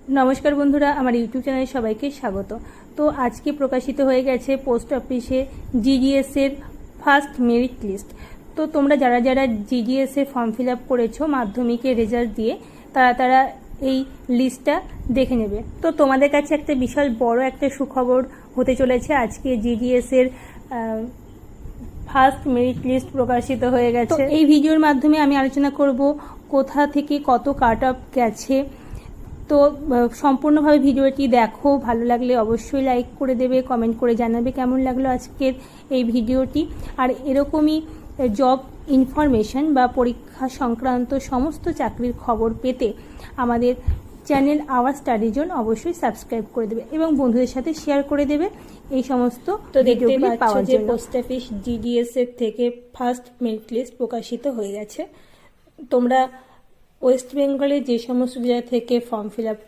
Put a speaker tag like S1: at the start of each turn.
S1: নমস্কার বন্ধুরা, আমার ইউটিউব চ্যানেলে সবাইকে স্বাগত। তো আজকে প্রকাশিত হয়ে গেছে পোস্ট অফিসে জিডিএস এর ফার্স্ট মেরিট লিস্ট। তো তোমরা যারা যারা জিডিএস এর ফর্ম ফিল আপ করেছো মাধ্যমিকের রেজাল্ট দিয়ে, তারা এই লিস্টটা দেখে নেবে। তো তোমাদের কাছে একটা বিশাল বড় একটা সুখবর হতে চলেছে। আজকে জিডিএস এর ফার্স্ট মেরিট লিস্ট প্রকাশিত হয়ে গেছে। এই ভিডিওর মাধ্যমে আমি আলোচনা করব কোথা থেকে কত কাট অফ গেছে। তো সম্পূর্ণভাবে ভিডিওটি দেখো, ভালো লাগলে অবশ্যই লাইক করে দেবে, কমেন্ট করে জানাবে কেমন লাগলো আজকের এই ভিডিওটি। আর এরকমই জব ইনফরমেশন বা পরীক্ষা সংক্রান্ত সমস্ত চাকরির খবর পেতে আমাদের চ্যানেল আওয়ার স্টাডি জোন অবশ্যই সাবস্ক্রাইব করে দেবে এবং বন্ধুদের সাথে শেয়ার করে দেবে এই সমস্ত ভিডিওগুলি পাওয়ার জন্য। পোস্ট অফিস জিডিএস এর থেকে ফার্স্ট মেরিট লিস্ট প্রকাশিত হয়ে গেছে। তোমরা ওয়েস্ট বেঙ্গলে যে সমস্ত জায়গা থেকে ফর্ম ফিল আপ